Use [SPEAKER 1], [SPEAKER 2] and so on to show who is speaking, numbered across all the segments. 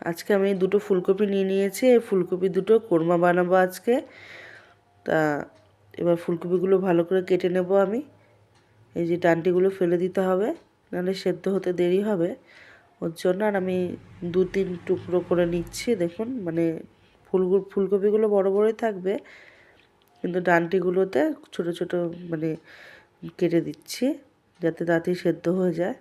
[SPEAKER 1] আজকে আমি দুটো ফুলকপি নিয়ে নিয়েছি। এই ফুলকপি দুটো কোরমা বানাবো আজকে। তা এবার ফুলকপিগুলো ভালো করে কেটে নেব আমি। এই যে ডান্ডিগুলো ফেলে দিতে হবে, নাহলে সেদ্ধ হতে দেরি হবে। ওর জন্য আর আমি 2-3 টুকরো করে নিচ্ছি। দেখুন মানে ফুলকপিগুলো বড় বড়ই থাকবে, কিন্তু ডান্ডিগুলোতে ছোট ছোট মানে কেটে দিচ্ছি যাতে তাড়াতাড়ি সেদ্ধ হয়ে যায়।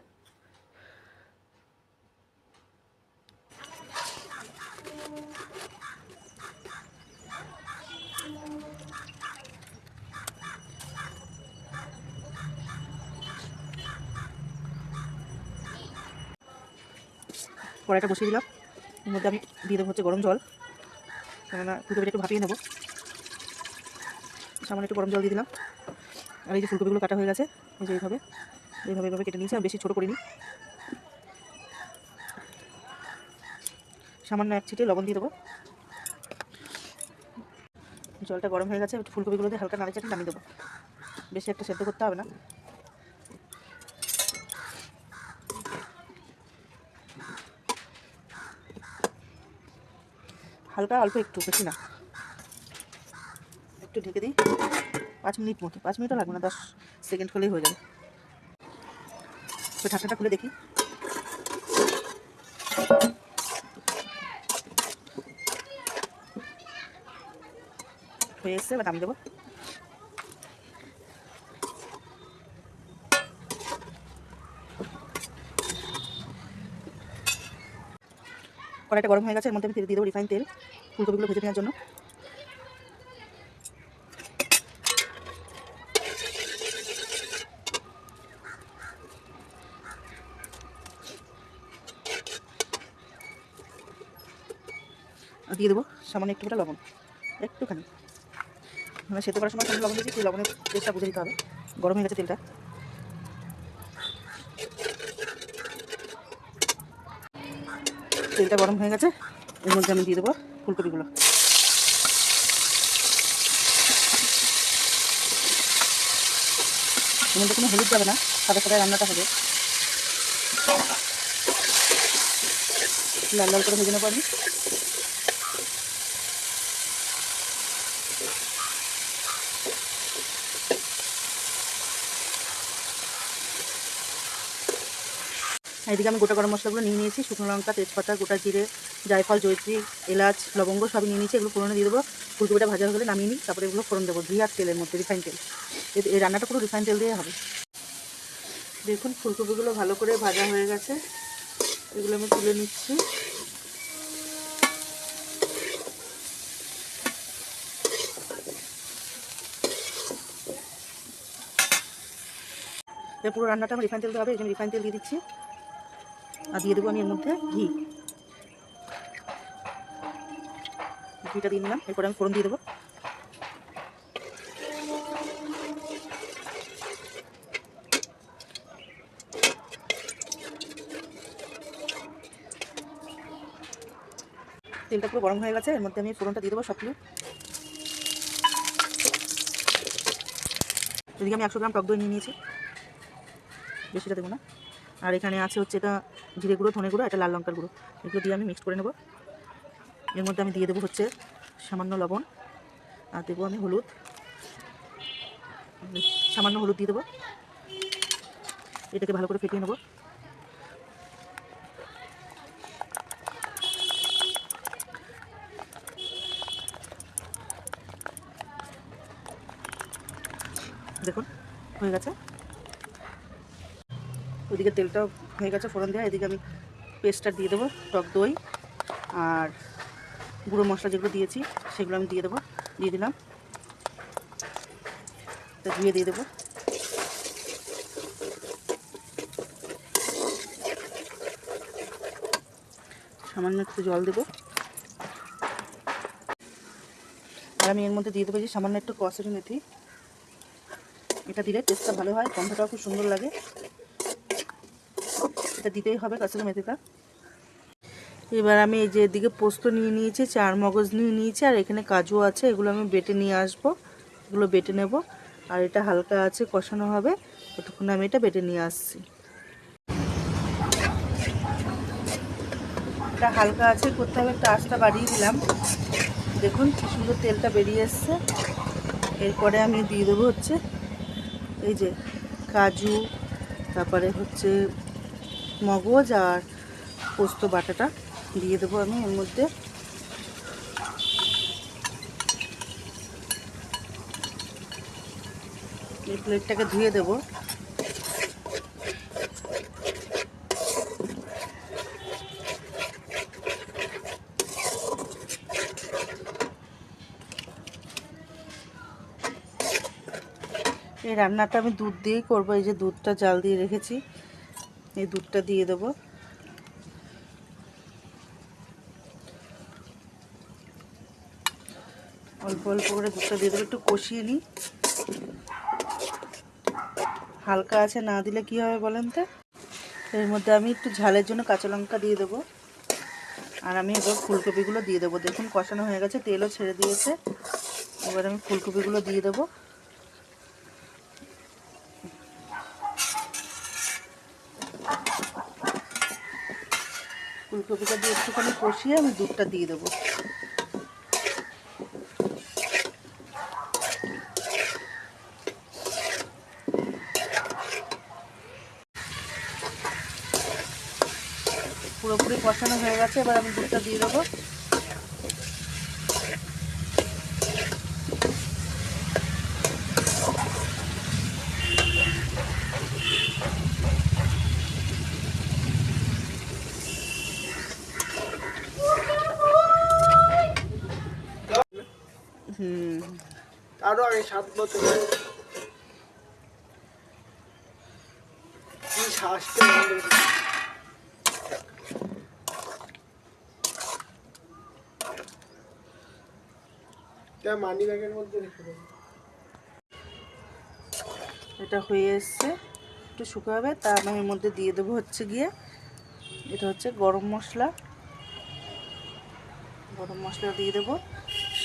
[SPEAKER 1] কড়াইটা বসিয়ে দিলাম, এর মধ্যে আমি দিয়ে দেবো হচ্ছে গরম জল, কেননা ফুলকপিটা একটু ভাপিয়ে নেবো। সামান্য একটু গরম জল দিয়ে দিলাম। আর এই যে ফুলকপিগুলো কাটা হয়ে গেছে, এই যে এইভাবে এইভাবে এইভাবে কেটে নিয়েছি, আমি বেশি ছোটো করিনি। সামান্য 1 ছিটে লবণ দিয়ে দেবো। জলটা গরম হয়ে গেছে, ফুলকপিগুলো দিয়ে হালকা নাড়ে চাড়ে নামিয়ে দেবো। বেশি একটা সেদ্ধ করতে হবে না। হালকা অল্প একটু, বেশি না। একটু ঢেকে দিই 5 মিনিট মতো। 5 মিনিটও লাগবে না, 10 সেকেন্ড হলেই হয়ে যাবে। তো ঢাকনাটা খুলে দেখি। হয়ে এসছে, এবার নামিয়ে দেবো। কড়াইটা গরম হয়ে গেছে, এর মধ্যে আমি দিয়ে দেবো রিফাইন তেল ফুলকপিগুলো ভেজে নেওয়ার জন্য। আর দিয়ে দেবো সামান্য একটুটা লবণ, একটুখানি। মানে সেদ্ধ করার সময় সামান্য লবণ দিয়েছি, সেই লবণের টেস্টটা বুঝে দিতে হবে। গরম হয়ে গেছে তেলটা। তেলটা গরম হয়ে গেছে, এর মধ্যে আমি দিয়ে দেবো ফুলকপিগুলো। এর মধ্যে কোনো হলুদ যাবে না, সাদা সাদা রান্নাটা হবে। লাল লাল করে ভেজে নেবো আমি। এদিকে আমি গোটা গরম মশলাগুলো নিয়ে নিয়েছি। শুকনো লঙ্কা, তেজপাতা, গোটা জিরে, জায়ফল, জয়ত্রী, এলাচ, লবঙ্গ সবই নিয়ে নিয়েছি। এগুলো ফোড়নে দিয়ে দেবো। ফুলকপিটা ভাজা হয়ে গেলে নামিয়ে নিই, তারপরে এগুলো ফোড়ন দেবো ঘি আর তেলের মধ্যে, রিফাইন তেল। এই রান্নাটা পুরো রিফাইন তেল দিয়ে হবে। দেখুন ফুলকপিগুলো ভালো করে ভাজা হয়ে গেছে, এগুলো আমি তুলে নিচ্ছি। পুরো রান্নাটা আমার রিফাইন তেল দেওয়া হবে, আমি রিফাইন তেল দিয়ে দিচ্ছি। আর দিয়ে দেবো আমি এর মধ্যে ঘিটা দিয়ে নিলাম। এরপরে আমি ফোড়ন দিয়ে দেবো। তেলটা পুরো গরম হয়ে গেছে, এর মধ্যে আমি ফোড়নটা দিয়ে দেবো সবগুলো। এদিকে আমি 100 গ্রাম টক দই নিয়ে নিয়েছি, বেশিটা দেবো না। আর এখানে আছে হচ্ছে এটা জিরে গুঁড়ো, ধনে গুঁড়ো, এটা লাল লঙ্কার গুঁড়ো। এগুলো দিয়ে আমি মিক্স করে নেব। এর মধ্যে আমি দিয়ে দেবো হচ্ছে সামান্য লবণ, আর দেবো আমি হলুদ, সামান্য হলুদ দিয়ে দেবো। এটাকে ভালো করে ফেটিয়ে নেব। দেখুন হয়ে গেছে। ওইদিকে তেলটাও হয়ে গেছে ফোড়ন দেওয়া। এদিকে আমি পেস্টটা দিয়ে দেবো, টক দই আর গুঁড়ো মশলা যেগুলো দিয়েছি সেগুলো আমি দিয়ে দেবো। দিয়ে দিলাম, ধুয়ে দিয়ে দেবো। সামান্য একটু জল দেবো। আর আমি এর মধ্যে দিয়ে দেবো যে সামান্য একটু কসুরি মেথি। এটা দিলে টেস্টটা ভালো হয়, গন্ধটাও খুব সুন্দর লাগে। এটা দিতেই হবে কসুরি মেথিটা। এবার আমি এই যে এদিকে পোস্ত নিয়ে নিয়েছি, 4 মগজ নিয়ে নিয়েছি, আর এখানে কাজু আছে। এগুলো আমি বেটে নিয়ে আসবো, এগুলো বেটে নেব। আর এটা হালকা আছে কষানো হবে, ততক্ষণে আমি এটা বেটে নিয়ে আসছি। তেলটা হালকা আছে করতে হবে, একটু আঁচটা বাড়িয়ে দিলাম। দেখুন কি সুন্দর তেলটা বেরিয়ে এসছে। এরপরে আমি দিয়ে দেবো হচ্ছে এই যে কাজু, তারপরে হচ্ছে মগজ আর পোস্ত বাটাটা দিয়ে দেবো আমি এর মধ্যে। এই প্লেটটাকে ধুয়ে দেবো। এই রান্নাটা আমি দুধ দিয়েই করবো। এই যে দুধটা জাল দিয়ে রেখেছি, এই দুধটা দিয়ে দেবো। অল্প অল্প করে দুধটা দিয়ে দেবো, একটু কষিয়ে নিই। হালকা আছে না দিলে কি হবে বলেন তো? এর মধ্যে আমি একটু ঝালের জন্য কাঁচা লঙ্কা দিয়ে দেবো। আর আমি এবার ফুলকপিগুলো দিয়ে দেবো। দেখুন কষানো হয়ে গেছে, তেলও ছেড়ে দিয়েছে। এবার আমি ফুলকপিগুলো দিয়ে দেবো। ফুলকপিটা দিয়ে একটুখানি কষিয়ে আমি দুধটা দিয়ে দেবো। পুরোপুরি কষানো হয়ে গেছে, এবার আমি দুধটা দিয়ে দেবো।
[SPEAKER 2] আরো আগে 7 বছর কি শ্বাসতে মানি ব্যাগের মধ্যে রেখে দেবো।
[SPEAKER 1] এটা হয়ে এসছে, একটু শুকাবে। তা আমি এর মধ্যে দিয়ে দেবো হচ্ছে গিয়ে এটা হচ্ছে গরম মশলা। গরম মশলা দিয়ে দেবো,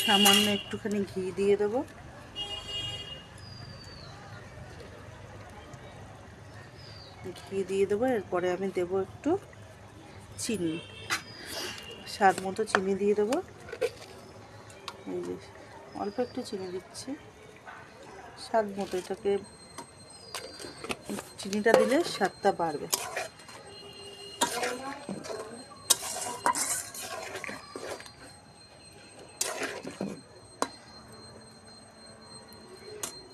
[SPEAKER 1] সামান্য একটুখানি ঘি দিয়ে দেবো। ঘি দিয়ে দেবো। এরপরে আমি দেবো একটু চিনি, স্বাদ মতো চিনি দিয়ে দেবো। এই যে অল্প একটু চিনি দিচ্ছি, স্বাদ মতো। এটাকে চিনিটা দিলে স্বাদটা বাড়বে।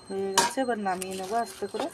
[SPEAKER 1] হয়ে গেছে, এবার নামিয়ে নেবো আস্তে করে।